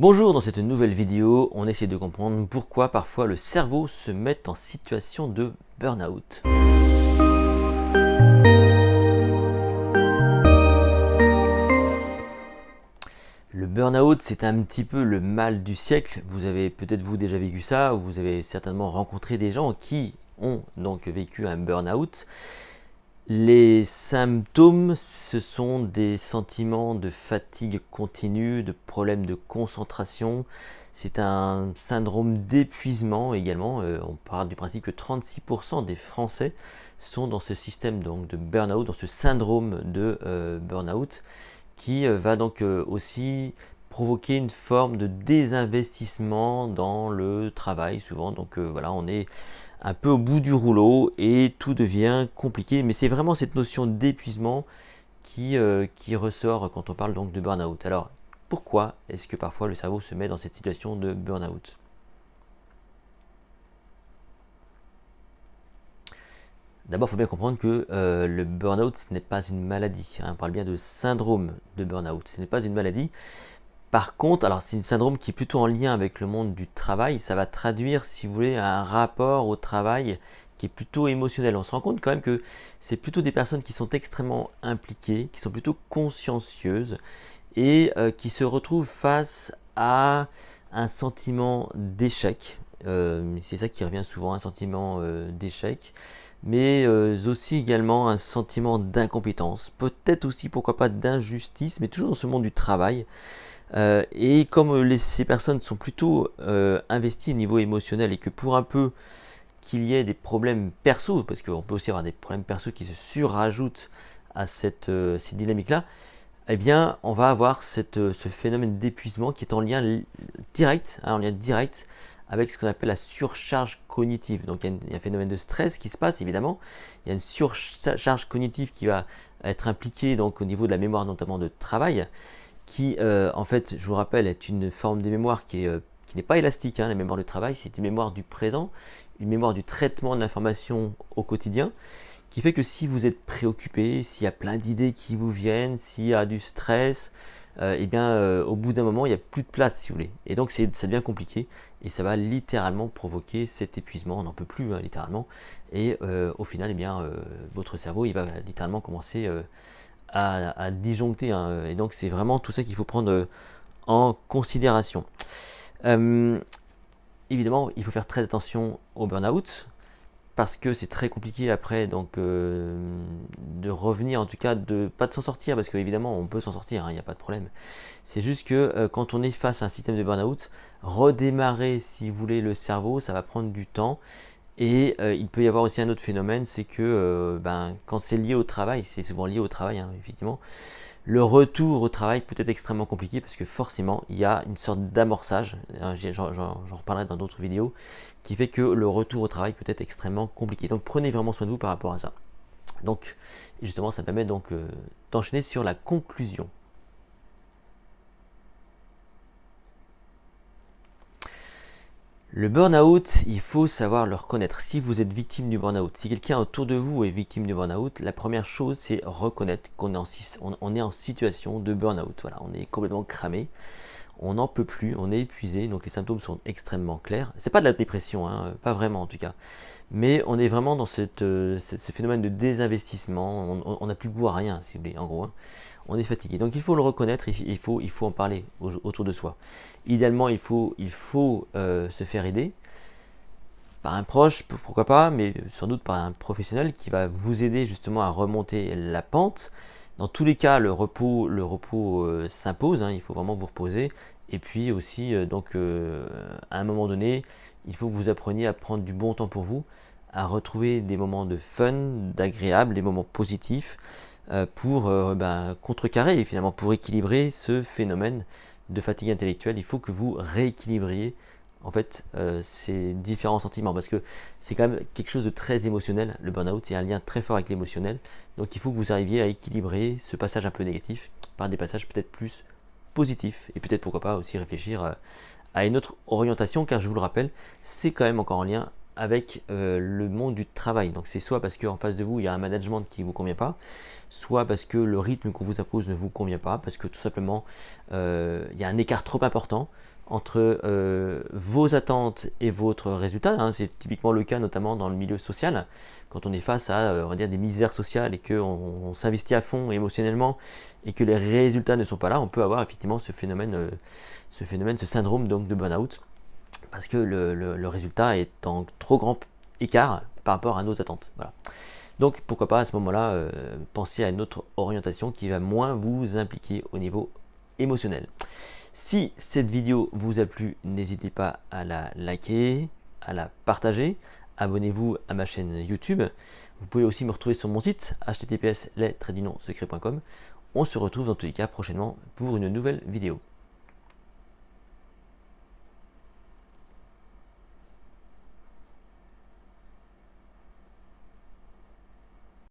Bonjour, dans cette nouvelle vidéo, on essaie de comprendre pourquoi parfois le cerveau se met en situation de burn-out. Le burn-out, c'est un petit peu le mal du siècle. Vous avez peut-être déjà vécu ça, ou vous avez certainement rencontré des gens qui ont donc vécu un burn-out. Les symptômes, ce sont des sentiments de fatigue continue, de problèmes de concentration. C'est un syndrome d'épuisement également. On part du principe que 36% des Français sont dans ce système donc, de burn-out, dans ce syndrome de burn-out, qui va donc aussi provoquer une forme de désinvestissement dans le travail souvent. Donc voilà, on est un peu au bout du rouleau et tout devient compliqué. Mais c'est vraiment cette notion d'épuisement qui ressort quand on parle donc de burn-out. Alors, pourquoi est-ce que parfois le cerveau se met dans cette situation de burn-out? D'abord, il faut bien comprendre que le burn-out, ce n'est pas une maladie. On parle bien de syndrome de burn-out. Ce n'est pas une maladie. Par contre, alors c'est un syndrome qui est plutôt en lien avec le monde du travail. Ça va traduire, si vous voulez, un rapport au travail qui est plutôt émotionnel. On se rend compte quand même que c'est plutôt des personnes qui sont extrêmement impliquées, qui sont plutôt consciencieuses et qui se retrouvent face à un sentiment d'échec. C'est ça qui revient souvent, un sentiment d'échec, mais aussi également un sentiment d'incompétence, peut-être aussi, pourquoi pas, d'injustice, mais toujours dans ce monde du travail. Et comme ces personnes sont plutôt investies au niveau émotionnel et que pour un peu qu'il y ait des problèmes perso, parce qu'on peut aussi avoir des problèmes perso qui se surajoutent à ces dynamiques-là, eh bien, on va avoir ce phénomène d'épuisement qui est en lien direct, avec ce qu'on appelle la surcharge cognitive. Donc, il y a un phénomène de stress qui se passe, évidemment. Il y a une surcharge cognitive qui va être impliquée donc, au niveau de la mémoire, notamment de travail, qui, en fait, je vous rappelle, est une forme de mémoire qui n'est pas élastique. La mémoire de travail, c'est une mémoire du présent, une mémoire du traitement de l'information au quotidien, qui fait que si vous êtes préoccupé, s'il y a plein d'idées qui vous viennent, s'il y a du stress, au bout d'un moment, il n'y a plus de place, si vous voulez. Et donc, ça devient compliqué et ça va littéralement provoquer cet épuisement. On n'en peut plus, littéralement. Et au final, votre cerveau, il va littéralement commencer à disjoncter. Et donc, c'est vraiment tout ça qu'il faut prendre en considération. Évidemment, il faut faire très attention au burn-out, parce que c'est très compliqué après donc de revenir, en tout cas pas de s'en sortir, parce qu'évidemment on peut s'en sortir, il n'y a pas de problème. C'est juste que quand on est face à un système de burn-out, redémarrer, si vous voulez, le cerveau, ça va prendre du temps. Et il peut y avoir aussi un autre phénomène, c'est que quand c'est lié au travail, c'est souvent lié au travail, effectivement, le retour au travail peut être extrêmement compliqué parce que forcément il y a une sorte d'amorçage, j'en reparlerai dans d'autres vidéos, qui fait que le retour au travail peut être extrêmement compliqué. Donc prenez vraiment soin de vous par rapport à ça. Donc justement, ça permet donc d'enchaîner sur la conclusion. Le burn-out, il faut savoir le reconnaître. Si vous êtes victime du burn-out, si quelqu'un autour de vous est victime du burn-out, la première chose, c'est reconnaître qu'on est en situation de burn-out. Voilà, on est complètement cramé, on n'en peut plus, on est épuisé, donc les symptômes sont extrêmement clairs. C'est pas de la dépression, pas vraiment en tout cas, mais on est vraiment dans ce phénomène de désinvestissement. On n'a plus goût à rien, si vous voulez, en gros. On est fatigué. Donc il faut le reconnaître, il faut en parler autour de soi. Idéalement, il faut se faire aider par un proche, pourquoi pas, mais sans doute par un professionnel qui va vous aider justement à remonter la pente. Dans tous les cas, le repos s'impose, il faut vraiment vous reposer. Et puis aussi, à un moment donné, il faut que vous appreniez à prendre du bon temps pour vous, à retrouver des moments de fun, d'agréable, des moments positifs, pour contrecarrer, finalement, pour équilibrer ce phénomène de fatigue intellectuelle. Il faut que vous rééquilibriez en fait ces différents sentiments, parce que c'est quand même quelque chose de très émotionnel. Le burn-out, il y a un lien très fort avec l'émotionnel, donc il faut que vous arriviez à équilibrer ce passage un peu négatif par des passages peut-être plus positifs, et peut-être pourquoi pas aussi réfléchir à une autre orientation, car je vous le rappelle, c'est quand même encore en lien avec le monde du travail. Donc c'est soit parce qu'en face de vous, il y a un management qui ne vous convient pas, soit parce que le rythme qu'on vous impose ne vous convient pas, parce que tout simplement, il y a un écart trop important entre vos attentes et votre résultat. Hein. C'est typiquement le cas notamment dans le milieu social, quand on est face à on va dire des misères sociales et qu'on s'investit à fond émotionnellement et que les résultats ne sont pas là, on peut avoir effectivement ce phénomène, ce syndrome donc, de burn-out, parce que le résultat est en trop grand écart par rapport à nos attentes. Voilà. Donc pourquoi pas à ce moment-là penser à une autre orientation qui va moins vous impliquer au niveau émotionnel. Si cette vidéo vous a plu, n'hésitez pas à la liker, à la partager, abonnez-vous à ma chaîne YouTube. Vous pouvez aussi me retrouver sur mon site https://les-secrets.com. On se retrouve dans tous les cas prochainement pour une nouvelle vidéo.